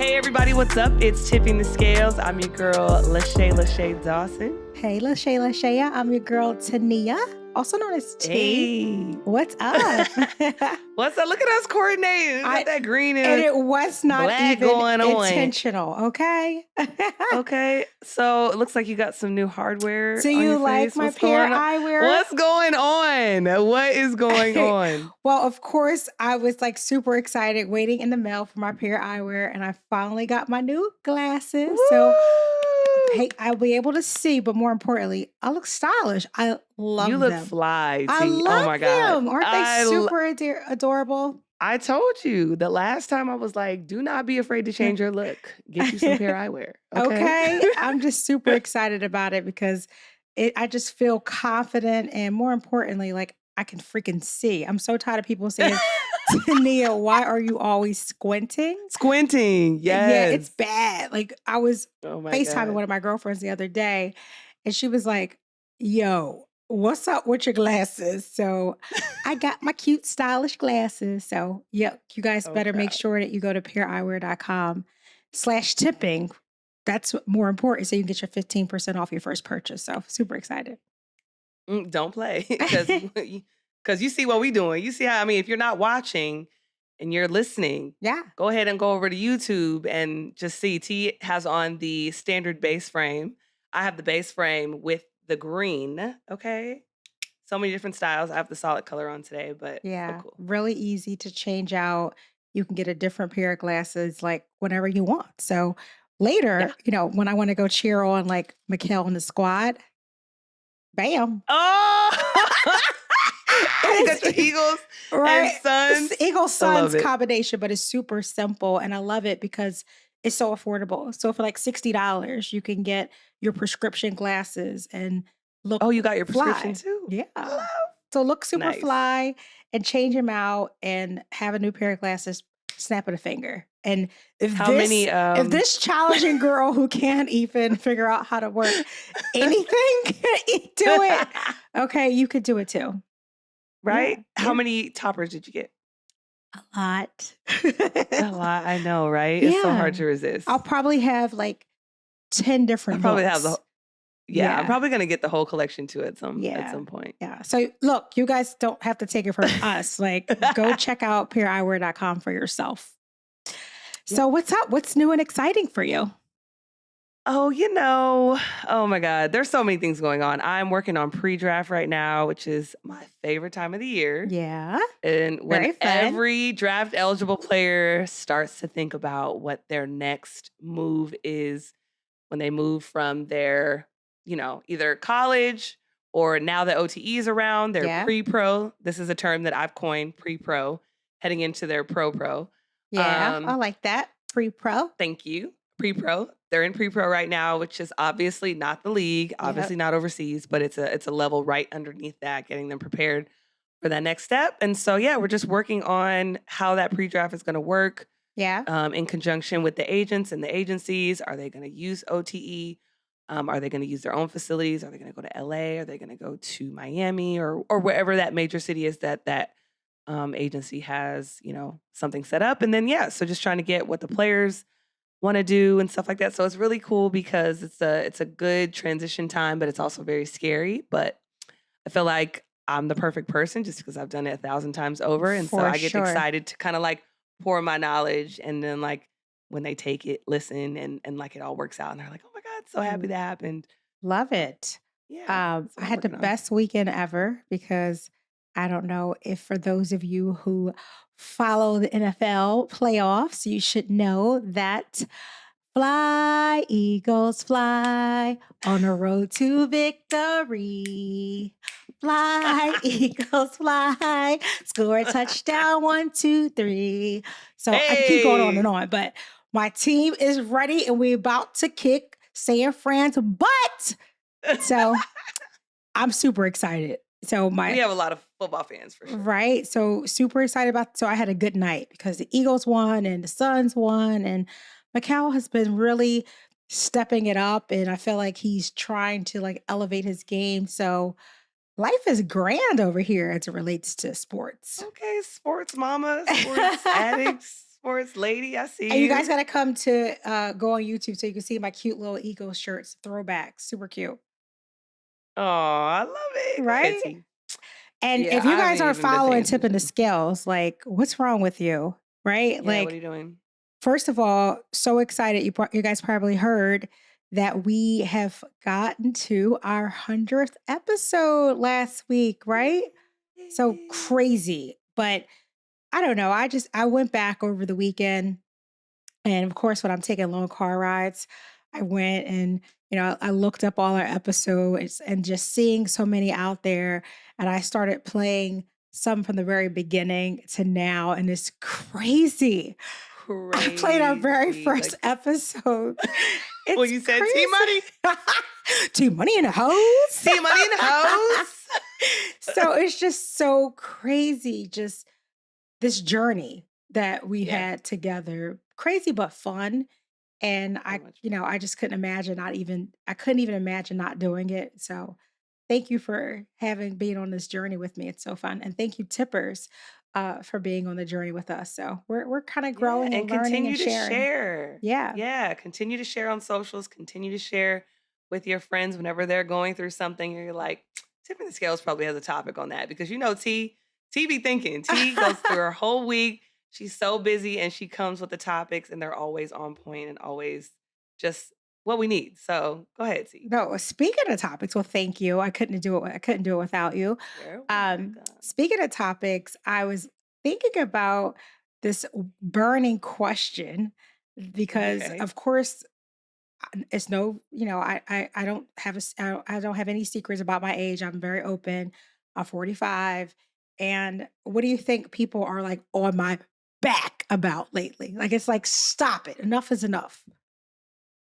Hey everybody, what's up? It's Tipping the Scales. I'm your girl, Lachey Dawson. Hey, Lachey. I'm your girl, Tania, also known as T. Hey. What's up? What's up? Look at us coordinating. We got that green and it was not black even going on. intentional, okay? Okay, so it looks like you got some new hardware. Do on you your like face. my What's Pair going on? Eyewear? What's going on? What is going on? Well, of course, I was like super excited waiting in the mail for my Pair Eyewear, and I finally got my new glasses. Woo! So, hey, I'll be able to see, but more importantly, I look stylish. I love them. You look fly, T. I love oh my God. them. Aren't they super adorable? I told you the last time I was like, do not be afraid to change your look. Get you some Pair Eyewear. Okay. I'm just super excited about it because I just feel confident, and more importantly, like I can freaking see. I'm so tired of people saying, Tania, why are you always squinting? Squinting, yes. Yeah, it's bad. Like I was FaceTiming God. one of my girlfriends the other day, and she was like, yo, what's up with your glasses? So I got my cute, stylish glasses. So yeah, you guys better make sure that you go to paireyewear.com/tipping. That's more important. So you can get your 15% off your first purchase. So super excited. Don't play because you see what we doing. You see how, if you're not watching and you're listening, go ahead and go over to YouTube and just see. T has on the standard base frame. I have the base frame with the green. Okay. So many different styles. I have the solid color on today, but so cool. Really easy to change out. You can get a different pair of glasses like whenever you want. So later, when I want to go cheer on like Mikal and the squad, bam. Oh, you got the Eagles and Suns. It's Eagles Suns combination, but it's super simple. And I love it because it's so affordable. So for like $60, you can get your prescription glasses and look. Oh, you got your prescription fly. too? Yeah. So look super fly and change them out and have a new pair of glasses, snap of a finger. And if this challenging girl who can't even figure out how to work anything can do it, okay, you could do it too. Right? Yeah. How many toppers did you get? A lot. A lot, I know, right? Yeah. It's so hard to resist. I'll probably have like 10 different looks. Have the I'm probably going to get the whole collection too at some point. Yeah. So look, you guys don't have to take it from us. Like go check out paireyewear.com for yourself. So what's up? What's new and exciting for you? Oh, oh my God. There's so many things going on. I'm working on pre-draft right now, which is my favorite time of the year. Yeah. And when every draft eligible player starts to think about what their next move is when they move from their, either college or now that OTE is around, they're pre-pro. This is a term that I've coined, pre-pro, heading into their pro. Yeah, I like that. Pre-pro. Thank you. Pre-pro. They're in pre-pro right now, which is obviously not the league, obviously not overseas, but it's a level right underneath that, getting them prepared for that next step. And so, we're just working on how that pre-draft is going to work. Yeah. In conjunction with the agents and the agencies. Are they going to use OTE? Are they going to use their own facilities? Are they going to go to LA? Are they going to go to Miami or wherever that major city is that agency has, something set up? And then, so just trying to get what the players want to do and stuff like that. So it's really cool because it's a good transition time, but it's also very scary. But I feel like I'm the perfect person just because I've done it 1,000 times over. And so I get excited to kind of like pour my knowledge, and then like when they take it, listen, and like it all works out. And they're like, oh my God, so happy that happened. Love it. Yeah. I had the best weekend ever because I don't know if for those of you who follow the NFL playoffs, you should know that fly, Eagles, fly on a road to victory. Fly, Eagles, fly, score a touchdown, 1, 2, 3. So I can keep going on and on, but my team is ready and we're about to kick San Fran's butt. So I'm super excited. So we have a lot of football fans for sure. Right. So super excited so I had a good night because the Eagles won and the Suns won, and Mikal has been really stepping it up, and I feel like he's trying to like elevate his game. So life is grand over here as it relates to sports. Okay, sports mama, sports addicts, Sports lady, I And see you guys you. got to come to go on YouTube so you can see my cute little Eagles shirts, throwback, super cute, Oh, I love it. Go ahead, right? T. And Yeah, if you I haven't guys aren't even been paying following Tipping the attention. Scales, like, what's wrong with you, right? Yeah, what are Like, you doing? first of all, so excited. You guys probably heard that we have gotten to our 100th episode last week, right? So Yay. crazy. But I don't know. I went back over the weekend, and of course when I'm taking long car rides, I went and I looked up all our episodes and just seeing so many out there, and I started playing some from the very beginning to now, and it's crazy. I played our very Crazy. first Like episode. when It's you said T crazy. Money, T Money in the hose. T Money in the house. So it's just so crazy, just this journey that we Yeah, had together. Crazy but fun. And so I, much you know, fun. I just couldn't imagine I couldn't even imagine not doing it. So thank you for having being on this journey with me. It's so fun. And thank you, Tippers, for being on the journey with us. So we're kind of Yeah, growing and and learning and continue to sharing. share. Yeah. Yeah, continue to share on socials. Continue to share with your friends whenever they're going through something. You're like, tipping the scales probably has a topic on that because T be thinking. T goes through her whole week. She's so busy and she comes with the topics and they're always on point and always just what we need. So go ahead, T. No, speaking of topics, well, thank you. I couldn't do it without you. You're welcome. Speaking of topics, I was thinking about this burning question because, Okay. of course, it's no, I don't have I don't have any secrets about my age. I'm very open. I'm 45. And what do you think people are like on my back about lately? Like, it's like, stop it. Enough is enough.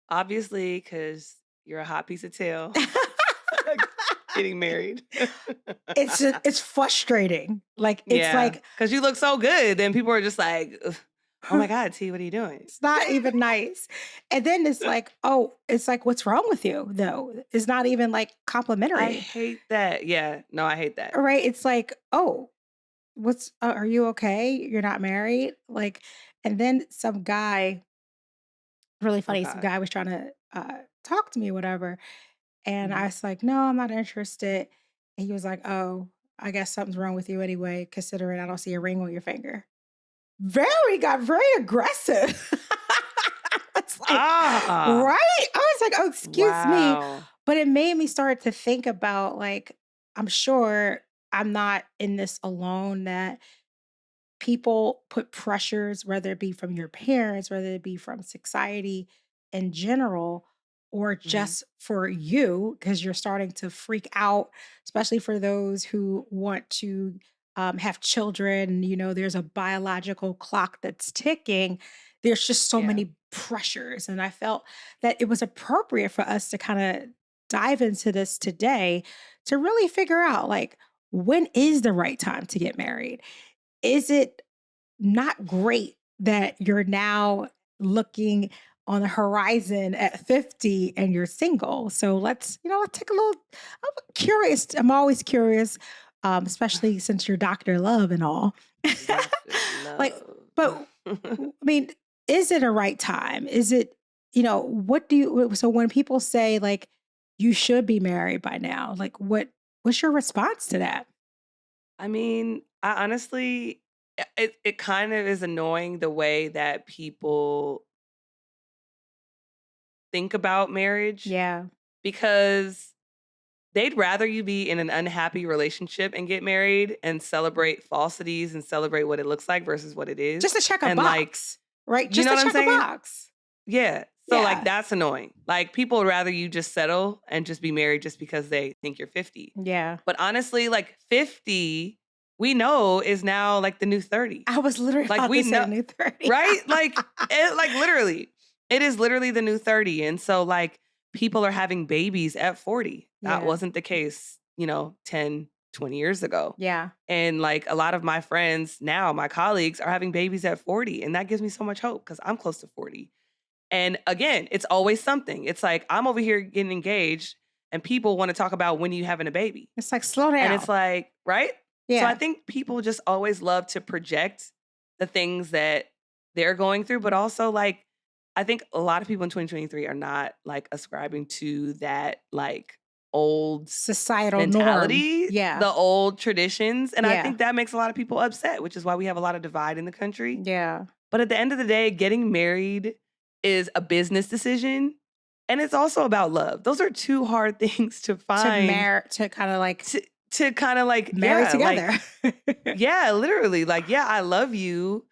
Obviously, because you're a hot piece of tail getting married. It's frustrating. Like, it's Yeah, like, because you look so good, then people are just like, "Ugh, oh my God, T, what are you doing?" it's not even nice. And then it's like, oh, it's like, what's wrong with you? Though it's not even like I complimentary, hate that. Yeah, no, I hate that. right? It's like, oh, what's are you okay? You're not married? Like, and then some guy, really Oh funny, some God. guy was trying to talk to me, whatever. And I Mhm. was like, no, I'm not interested. And he was like, oh, I guess something's wrong with you anyway, considering I don't see a ring on your finger. Got very aggressive. It's like, Ah, right? I was like, oh, excuse me. wow. But it made me start to think about, like, I'm sure I'm not in this alone, that people put pressures, whether it be from your parents, whether it be from society in general, or Mhm. just for you, because you're starting to freak out, especially for those who want to have children. There's a biological clock that's ticking. There's just so Yeah. many pressures. And I felt that it was appropriate for us to kind of dive into this today to really figure out, like, when is the right time to get married? Is it not great that you're now looking on the horizon at 50 and you're single? So let's take a little, I'm curious. I'm always curious, especially since you're Dr. Love and all. Doctor Like, Love. but I mean, is it a right time? Is it, what do you, so when people say, like, you should be married by now, like, what's your response to that? I mean, I honestly, it kind of is annoying the way that people think about marriage Yeah. because they'd rather you be in an unhappy relationship and get married and celebrate falsities and celebrate what it looks like versus what it Just is. to check a And like, box, right? you Just know to what I'm check a saying? box. Yeah. So like Yeah. that's annoying. Like people would rather you just settle and just be married just because they think you're 50. Yeah. But honestly, like 50, we know is now like the new 30. I was literally Like about we to say know, the new 30. right? Like literally, it is literally the new 30. And so like people are having babies at 40. That Yeah. wasn't the case, 10, 20 years ago. Yeah. And like a lot of my friends now, my colleagues are having babies at 40. And that gives me so much hope because I'm close to 40. And again, it's always something. It's like I'm over here getting engaged and people want to talk about when you having a baby. It's like, slow And it's down. like, right? So I Yeah. think people just always love to project the things that they're going through, but also, like, I think a lot of people in 2023 are not, like, ascribing to that, like, old Societal norm. mentality, Yeah. the old traditions, and I Yeah. think that makes a lot of people upset, which is why we have a lot of divide in the country. Yeah. But at the end of the day, getting married is a business decision, and it's also about love. Those are 2 hard things to find To kind of like to kinda, like, marry together. yeah, literally, like, yeah, I love you,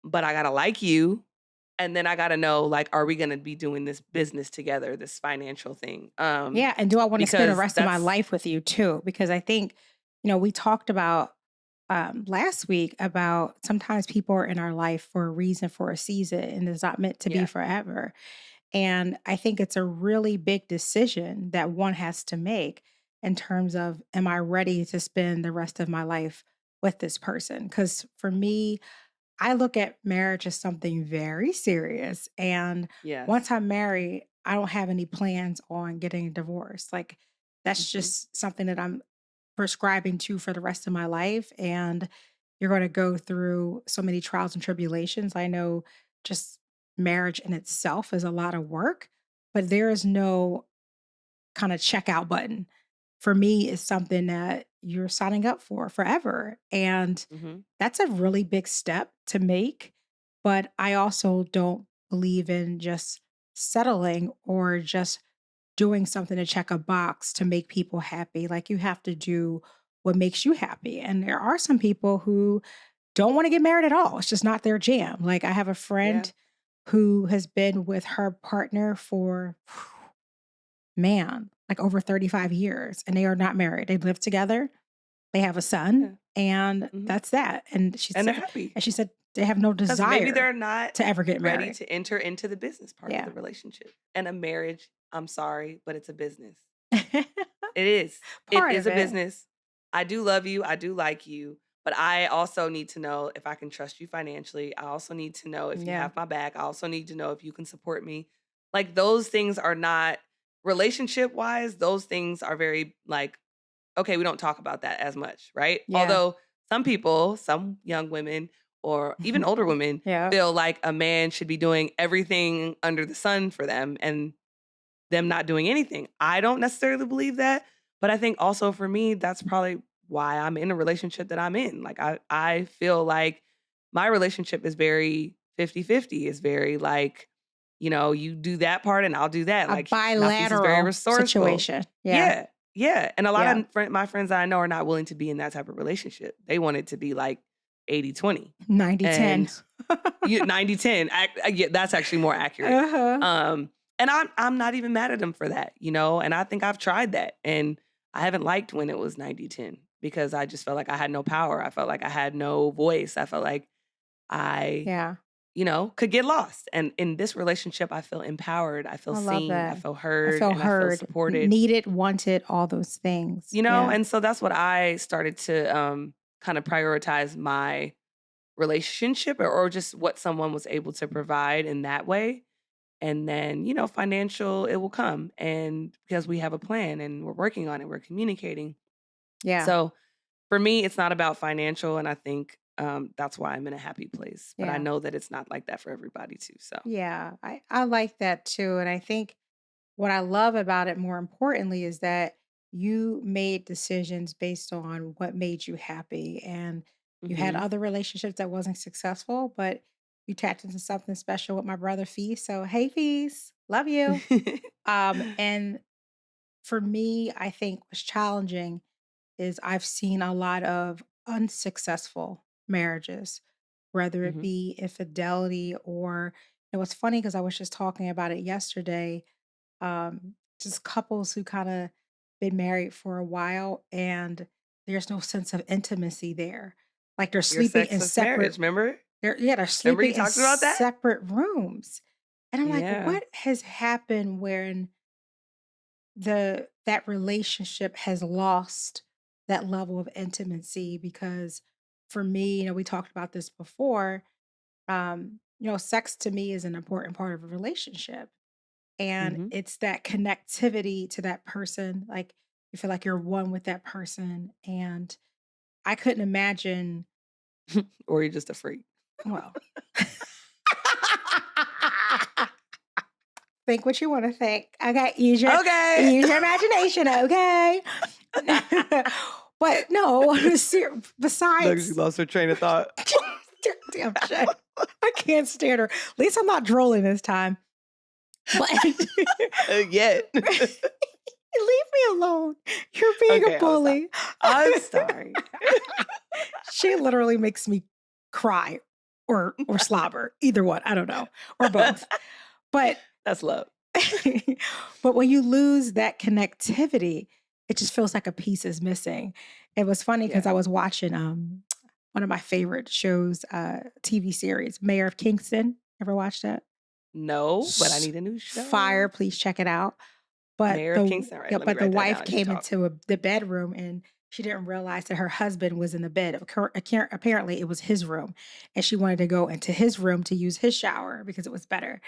but I gotta like you, and then I gotta know, like, are we gonna be doing this business together, this financial thing? Yeah, and do I want to spend the Because rest of my that's life with you too? Because I think, we talked about last week about sometimes people are in our life for a reason, for a season, and it's not meant to be yeah, forever. And I think it's a really big decision that one has to make in terms of, am I ready to spend the rest of my life with this person? Because for me, I look at marriage as something very serious. And once yes. I'm married, I don't have any plans on getting a divorce. Like, that's Mhm, just something that I'm prescribing to for the rest of my life. And you're going to go through so many trials and tribulations. I know just marriage in itself is a lot of work, but there is no kind of checkout button. For me, it's something that you're signing up for forever. And mhm, that's a really big step to make. But I also don't believe in just settling or just doing something to check a box to make people happy. Like, you have to do what makes you happy. And there are some people who don't want to get married at all. It's just not their jam. Like, I have a yeah, friend who has been with her partner for, man, like over 35 years, and they are not married. They live together. They have a son, yeah, and mhm, that's that. and they're happy. And she said they have no 'Cause maybe desire they're not to ever get ready married. to enter into the business part of Yeah. the relationship. And a marriage, I'm sorry, but it's a business. It is. It Part is of a it. business. I do love you, I do like you, but I also need to know if I can trust you financially. I also need to know if you Yeah. have my back. I also need to know if you can support me. Like, those things are not relationship-wise, those things are very, like, okay, we don't talk about that as much, right? Yeah. Although some people, some young women or even older women Yeah. feel like a man should be doing everything under the sun for them and them not doing anything. I don't necessarily believe that, but I think also for me that's probably why I'm in a relationship that I'm in. Like, I feel like my relationship is very 50-50. Is very like, you do that part and I'll do that. A Like, Nafis is very bilateral resourceful. situation. Yeah. Yeah. Yeah. And a lot Yeah. of my friends that I know are not willing to be in that type of relationship. They want it to be like 80-20 90-10. and 90-10. Yeah, that's actually more accurate. Uh-huh. And I'm not even mad at them for that, and I think I've tried that, and I haven't liked when it was 90-10 because I just felt like I had no power. I felt like I had no voice. I felt like I, Yeah. could get lost. And in this relationship, I feel empowered. I feel I love seen. I that. feel I heard, feel and I feel heard, supported. needed, wanted, all those things. Yeah. And so that's what I started to kind of prioritize my relationship or just what someone was able to provide in that way. And then, financial, it will come. And because we have a plan and we're working on it, we're communicating. Yeah. So for me, it's not about financial. And I think that's why I'm in a happy place. But I Yeah. know that it's not like that for everybody too. So, Yeah. I like that too. And I think what I love about it more importantly is that you made decisions based on what made you happy. And you had hmm other relationships that wasn't successful, but you tapped into something special with my brother Fee. So hey Fees, love you. And for me, I think what's challenging is I've seen a lot of unsuccessful marriages, whether it hmm be infidelity or it was funny because I was just talking about it yesterday. Just couples who kind of been married for a while and there's no sense of intimacy there. Like, they're Your sleeping in sexless separate marriage, remember? they're Remember you sleeping in talked about that? separate rooms. And I'm like, Yeah. what has happened when that relationship has lost that level of intimacy? Because for me, we talked about this before. Sex to me is an important part of a relationship. And hmm it's that connectivity to that person. Like, you feel like you're one with that person. And I couldn't imagine, or you're just a freak. well, Think what you want to think. Okay, use your Okay. use your imagination. Okay. But no, Look, she besides, lost her train of thought. damn shit, I can't stand her. At least I'm not drooling this time. But Yet. leave me alone. You're being a Okay, bully. I'm sorry. She literally makes me cry or slobber. Either one. I don't know. Or both. But That's love. but when you lose that connectivity, it just feels like a piece is missing. It was funny because Yeah. I was watching one of my favorite shows, TV series, Mayor of Kingston. Ever watched that? No, but I need a new show. Fire, please check it out. But Mayor of Kingston. All right, let me but the write that down wife as you came talk. into the bedroom and she didn't realize that her husband was in the bed. Apparently, it was his room, and she wanted to go into his room to use his shower because it was better.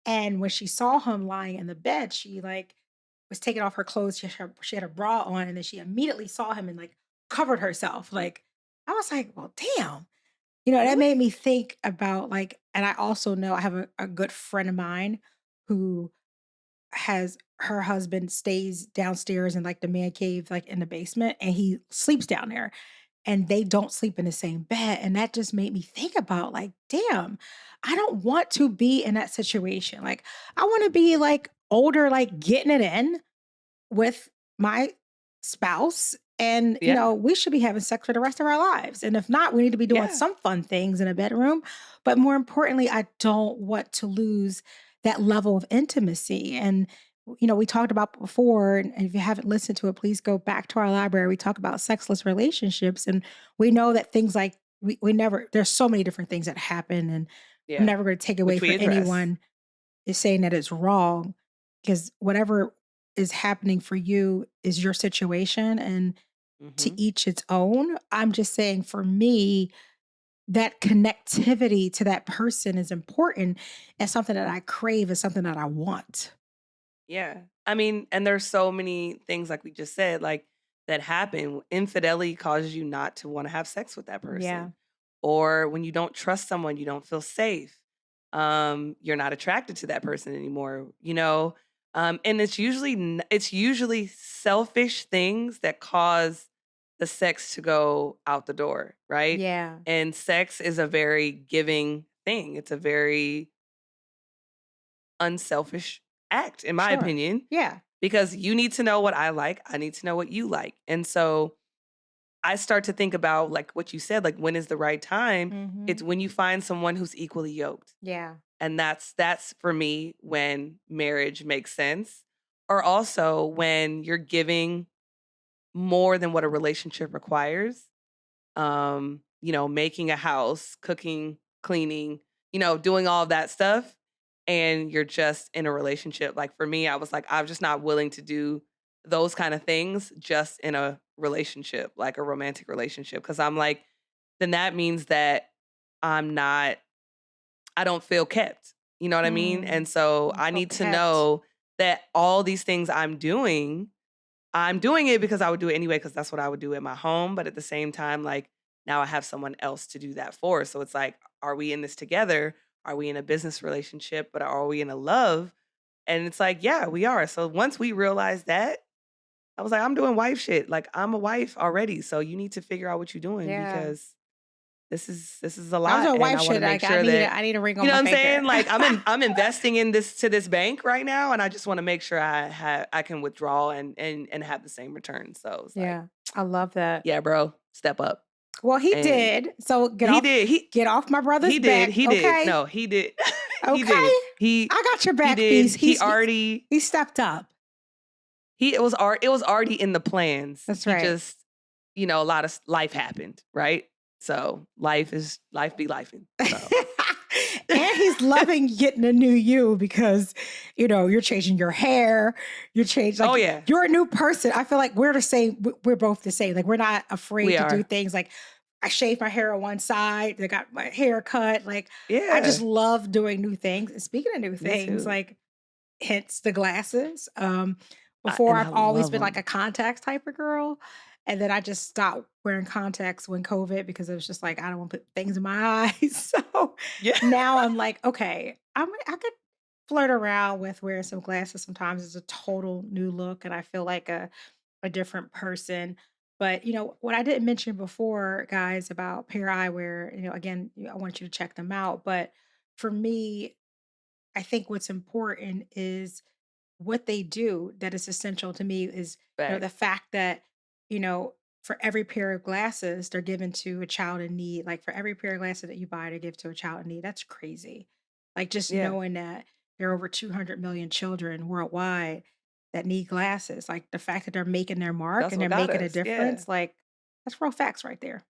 And when she saw him lying in the bed, she like was taking off her clothes. She had a bra on, and then she immediately saw him and like covered herself. Like I was like, well, damn. That Really? made me think about like, and I also know I have a good friend of mine who has her husband stays downstairs in like the man cave, like in the basement, and he sleeps down there and they don't sleep in the same bed. And that just made me think about like, damn, I don't want to be in that situation. Like, I want to be like older, like getting it in with my spouse. And, Yeah. we should be having sex for the rest of our lives. And if not, we need to be doing Yeah. some fun things in a bedroom. But more importantly, I don't want to lose that level of intimacy. And, we talked about before, and if you haven't listened to it, please go back to our library. We talk about sexless relationships. And we know that things like we never, there's so many different things that happen. And I'm Yeah. never going to take away Which we from address. anyone is saying that it's wrong because whatever is happening for you is your situation and to Mm-hmm. each its own. I'm just saying for me, that connectivity to that person is important and something that I crave is something that I want. Yeah. I mean, and there's so many things like we just said, like that happen. Infidelity causes you not to want to have sex with that Yeah, person. Or when you don't trust someone, you don't feel safe. You're not attracted to that person anymore, and it's usually selfish things that cause the sex to go out the door, right? yeah, And sex is a very giving thing. It's a very unselfish act, in my sure. opinion, Yeah. because you need to know what I like. I need to know what you like. And so I start to think about like what you said, like when is the right time? Hmm. It's when you find someone who's equally yoked. Yeah, And that's for me when marriage makes sense. Or also when you're giving more than what a relationship requires. Making a house, cooking, cleaning, doing all of that stuff. And you're just in a relationship. Like for me, I was like, I'm just not willing to do those kind of things just in a relationship, like a romantic relationship. Cause I'm like, then that means that I'm not, I don't feel kept. You know what I mean? mm, And so I I feel need to kept. know that all these things I'm doing it because I would do it anyway, because that's what I would do at my home. But at the same time, like now I have someone else to do that for. So it's like, are we in this together? Are we in a business relationship? But are we in a love? And it's like, yeah, we are. So once we realized that, I was like, I'm doing wife shit. Like I'm a wife already. So you need to figure out what you're doing Yeah. because this is a I was lot. a And wife I want to shit. make Like I sure need that I need a ring you on know my what I'm saying? finger. Like I'm investing in this to this bank right now, and I just want to make sure I can withdraw and have the same return. So it's like, Yeah, I love that. yeah, bro, step up. Well, he And did. So he did. get off my brother's He did. back, He did. okay? No, he did. He Okay. did. He I got your he back, did. piece. He already He stepped up. it was already in the plans. That's He right. just, a lot of life happened, right? So life be lifing. So And he's loving getting a new you because, you're changing your hair. You're changed oh like yeah, you're a new person. I feel like we're the same. We're both the same. Like we're not afraid we to do are. things like I shaved my hair on one side. I got my hair cut. Like I just Yeah, love doing new things. And speaking of new me things, too. like hence the glasses. Before And I I've always love been like them. a contacts type of girl. And then I just stopped wearing contacts when COVID because it was just like, I don't want to put things in my eyes. So Yeah. now I'm like, okay, I could flirt around with wearing some glasses sometimes. It's a total new look, and I feel like a different person. But what I didn't mention before, guys, about Pair Eyewear, again, I want you to check them out. But for me, I think what's important is what they do that is essential to me is, the Facts. fact that, you know, for every pair of glasses, they're given to a child in need. Like for every pair of glasses that you buy to give to a child in need, that's crazy. Like just Yeah, knowing that there are over 200 million children worldwide that need glasses, like the fact that they're making their mark that's and they're what got making a us. Yeah. difference, like that's real facts right there.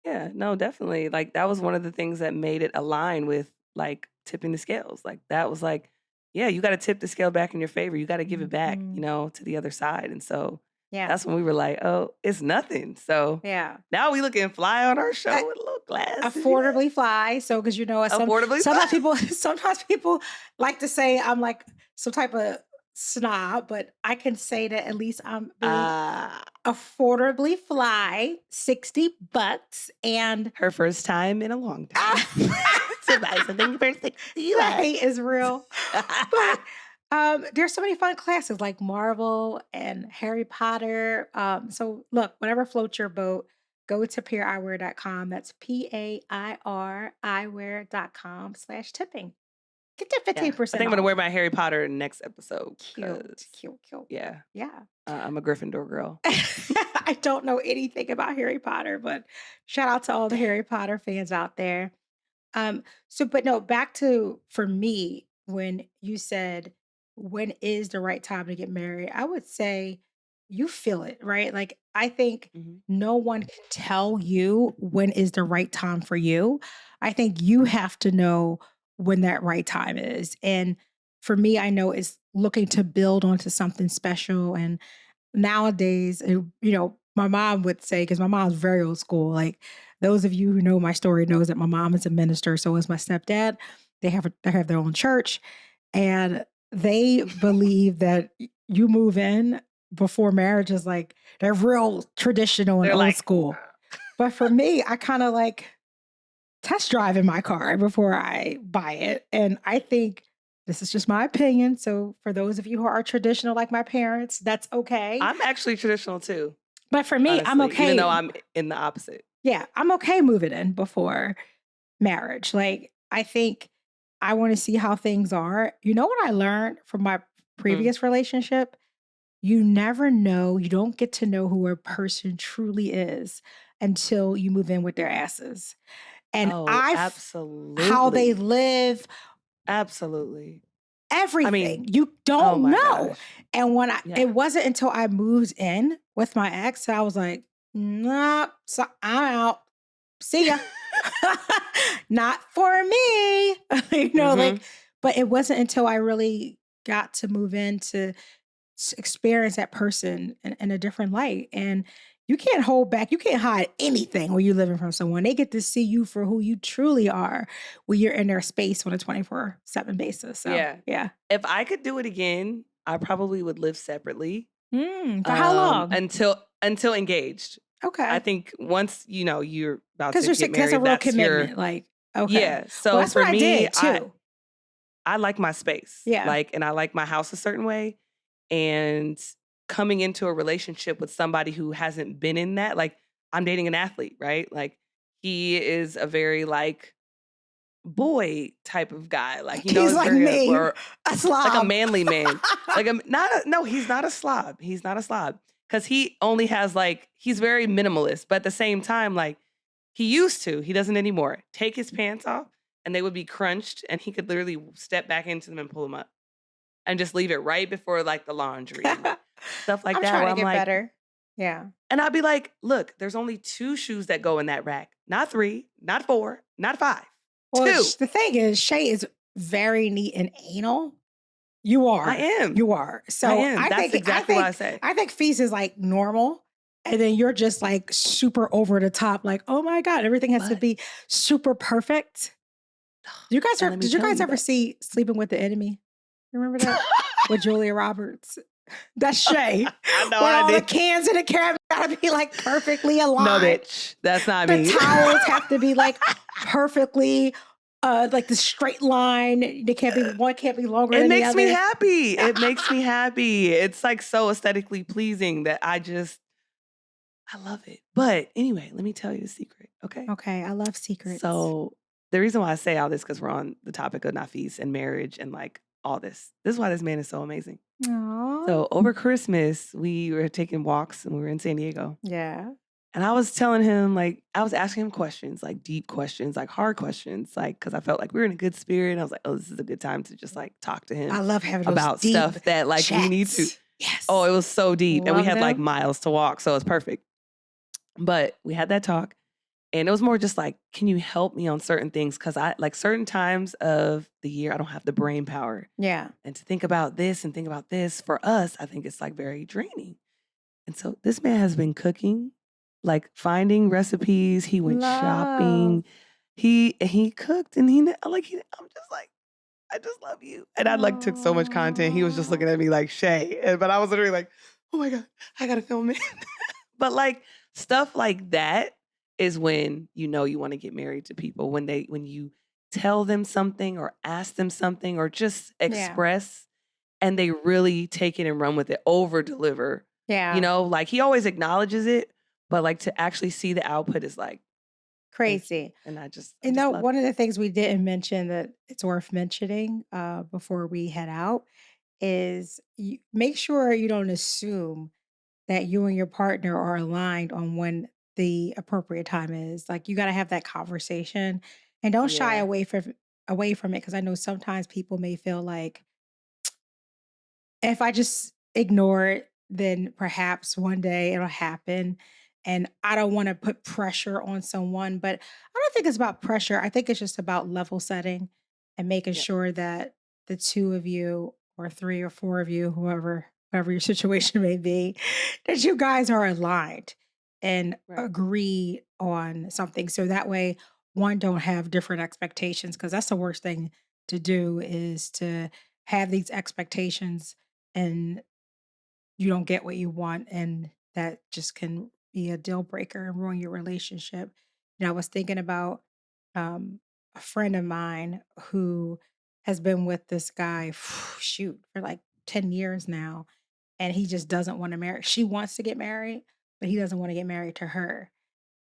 Yeah, no, definitely. Like that was one of the things that made it align with like tipping the scales. Like that was like, yeah, you got to tip the scale back in your favor. You got to give it back, Mhm. to the other side. And so Yeah. that's when we were like, oh, it's nothing. So Yeah. now we looking fly on our Uh, show with little glasses, affordably fly. So, because affordably sometimes fly. people sometimes people like to say I'm like some type of snob, but I can say that at least I'm being Ah, affordably fly, $60, and her first time in a long time. To buy something for 60 the bucks. hate is real. But there's so many fun classes like Marvel and Harry Potter. So look, whatever floats your boat, go to paireyewear.com. That's PAIR eyewear.com/tipping. Get that Yeah, I 15% think I'm gonna wear off. my Harry Potter next episode Cute, because, cute, cute. yeah, Yeah. I'm a Gryffindor girl. I don't know anything about Harry Potter, but shout out to all the Dang. Harry Potter fans out there. But no, back to for me, when you said, when is the right time to get married? I would say you feel it, right? Like, I think Mhm. no one can tell you when is the right time for you. I think you have to know when that right time is. And for me, I know it's looking to build onto something special. And nowadays, my mom would say, because my mom's very old school, like those of you who know my story knows that my mom is a minister, so is my stepdad. They have their own church, and they believe that you move in before marriage is like they're real traditional and They're old like, school. But for me, I kind of like test drive in my car before I buy it. And I think this is just my opinion. So for those of you who are traditional like my parents, that's okay. I'm actually traditional too, But for me, I'm honestly, even though okay. I'm in the opposite. Yeah, I'm okay moving in before marriage. Like, I think I want to see how things are. You know what I learned from my Mhm. previous relationship? You never know, you don't get to know who a person truly is until you move in with their asses. And Oh, how they absolutely. live, Absolutely. I mean, everything. You oh don't my know. gosh. And Yeah. it wasn't until I moved in with my ex that I was like, nah, so I'm out. See ya. Not for me. Mhm. Like, but it wasn't until I really got to move in to experience that person in a different light. And you can't hold back, you can't hide anything when you're living from someone. They get to see you for who you truly are when you're in their space on a 24/7 basis. So, Yeah. yeah. If I could do it again, I probably would live separately, For how long? until engaged. I Okay. think once, you're about Because to get that's a married, real that's your commitment. Like, okay. yeah. Well, So that's for what I me, did too. I like my space, Yeah. and I like my house a certain way, and coming into a relationship with somebody who hasn't been in that, like, I'm dating an athlete, right? Like, he is a very, like, boy type of guy, like, He's it's like very, me, or a like a slob. manly man. Like, not a no, he's not a slob. He's not a slob because he only has, like, he's very minimalist, but at the same time, like, he used to, he doesn't anymore, take his pants off, and they would be crunched, and he could literally step back into them and pull them up, and just leave it right before, like, the laundry and, like, stuff like I'm that trying where to I'm get like, better. Yeah. and I'd be like, "Look, there's only 2 shoes that go in that rack, not 3, not 4, not 5, Well, 2." the thing is, Shay is very neat and anal. You I are. am. You are. I So am. I That's think I exactly what I think say. I think Feast is like normal. And then you're just like super over the top, like, oh my God, everything has to But be super perfect. and let me Did you tell guys you ever that see Sleeping with the Enemy? Remember that? With Julia Roberts. That's Shay. I know Where I all the did. cans in the cabinet gotta be like perfectly No, aligned. bitch. That's not The me. towels have to be like perfectly like the straight line. They can't be one can't be longer It than the makes me other. happy. It makes me happy. It's like so aesthetically pleasing that I love it. But anyway, let me tell you a secret, okay? Okay, I love secrets. So the reason why I say all this because we're on the topic of Nafis and marriage and like all this. This is why this man is so amazing. Aw. So over Christmas, we were taking walks and we were in San Diego. Yeah. And I was telling him, like, I was asking him questions, like deep questions, like hard questions, like, because I felt like we were in a good spirit. And I was like, oh, this is a good time to just like talk to I him love having those about deep stuff that like we need to. chats. Oh, Yes. it was so deep. And we Love had like them. miles to walk. So it was perfect. But we had that talk. And it was more just like, can you help me on certain things? Because I like certain times of the year, I don't have the brain power. Yeah. And to think about this and think about this for us, I think it's like very draining. And so this man has been cooking, like finding recipes. He went Love. shopping. He cooked and I'm just like, I just love you. And I like took so much content. He was just Aw. looking at me like Shay. But I was literally like, oh my God, I gotta film it. But like stuff like that is when you know you want to get married to people. When you tell them something or ask them something or just Yeah. express and they really take it and run with it, over deliver. You Yeah. know, like he always acknowledges it, but like to actually see the output is like, thank you. Crazy. And I You just know, love one it. of the things we didn't mention that it's worth mentioning before we head out is make sure you don't assume that you and your partner are aligned on when the appropriate time is. Like you got to have that conversation and don't shy Yeah. away from it because I know sometimes people may feel like if I just ignore it, then perhaps one day it'll happen. And I don't want to put pressure on someone, but I don't think it's about pressure. I think it's just about level setting and making Yeah. sure that the two of you, or three or four of you, whatever your situation may be, that you guys are aligned and Right. agree on something. So that way, one, don't have different expectations because that's the worst thing to do is to have these expectations and you don't get what you want and that just can be a deal breaker and ruin your relationship. I was thinking about um, a friend of mine who has been with this guy shoot for like 10 years now and he just doesn't want to marry. She wants to get married, but he doesn't want to get married to her.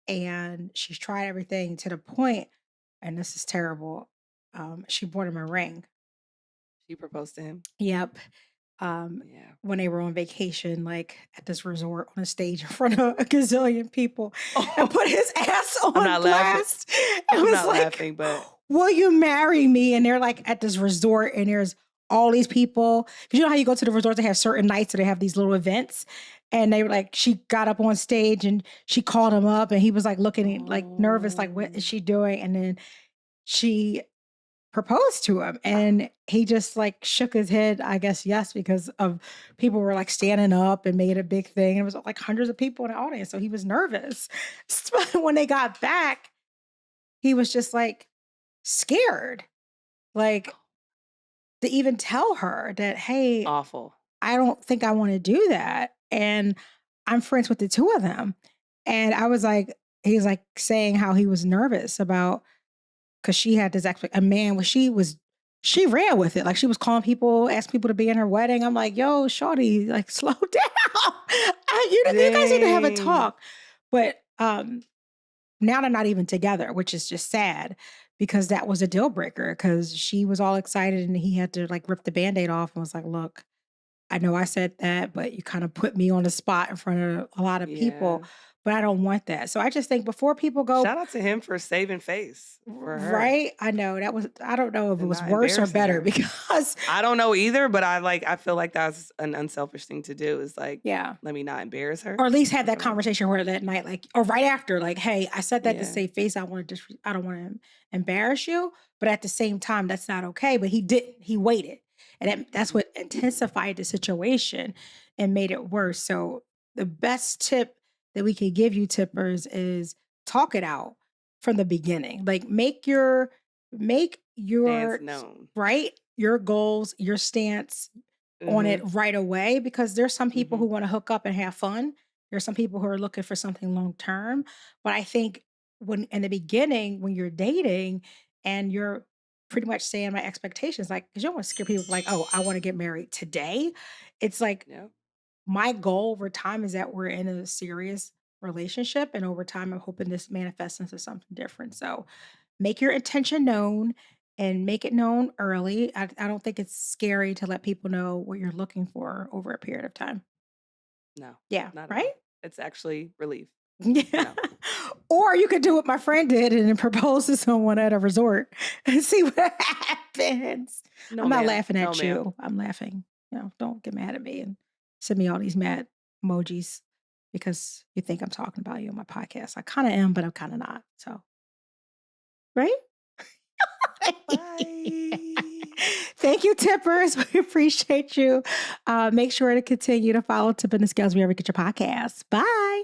And she's tried everything to the point, and this is terrible. She bought him a ring. She proposed to him. Yep. um, Yeah. when they were on vacation, like at this resort on a stage in front of a gazillion people and put his ass I'm on not laughing. blast. It I'm was not like, laughing, but will you marry me? And they're like at this resort and there's all these people. Cause you know how you go to the resorts, they have certain nights where they have these little events. And they were like, she got up on stage and she called him up and he was like looking like nervous, like, what is oh, she doing? And then she proposed to him and he just like shook his head, I guess yes, because of people were like standing up and made a big thing. It was like hundreds of people in the audience, so he was nervous. So when they got back, he was just like scared, like to even tell her that, hey, awful. I don't think I want to do that, and I'm friends with the two of them. And I was like, he's like saying how he was nervous about, because she had this a man when she ran with it. Like she was calling people, asking people to be in her wedding. I'm like, yo, shorty, like slow down. You guys need to have a Dang. talk. But now they're not even together, which is just sad because that was a deal breaker because she was all excited and he had to like rip the band-aid off and was like, look, I know I said that, but you kind of put me on the spot in front of a lot of people, Yeah. but I don't want that. So I just think before people go. Shout out to him for saving face for her Right? I know that was, I don't know if it and was not worse or embarrassing better her. because I don't know either, but I feel like that's an unselfish thing to do is like, yeah. let me not embarrass her Or at least have in that front of everybody. conversation where that night, like, or right after, like, hey, I said that to Yeah. save face. I don't want to embarrass you, but at the same time, that's not okay. But he didn't. He waited, and that's Mhm. what intensified the situation and made it worse. So the best tip that we could give you, tippers, is talk it out from the beginning. Like, make your Stance known. right your goals, your stance on it Mhm. right away because there's some people who Mhm. want to hook up and have fun. There's some people who are looking for something long term. But I think when in the beginning, when you're dating and you're pretty much saying my expectations, like, because you don't want to scare people like, oh, I want to get married today. It's like Yep. my goal over time is that we're in a serious relationship, and over time, I'm hoping this manifests into something different. So make your intention known and make it known early. I don't think it's scary to let people know what you're looking for over a period of time. No, Yeah, not at right? all. It's actually relief to Yeah. know. Or you could do what my friend did and then propose to someone at a resort and see what happens. I'm No, not ma'am. laughing No, at ma'am. you. I'm laughing. Don't get mad at me and send me all these mad emojis because you think I'm talking about you on my podcast. I kind of am, but I'm kind of not. So, right? Bye. Thank you, tippers. We appreciate you. Make sure to continue to follow Tip and the Scales wherever you get your podcasts. Bye.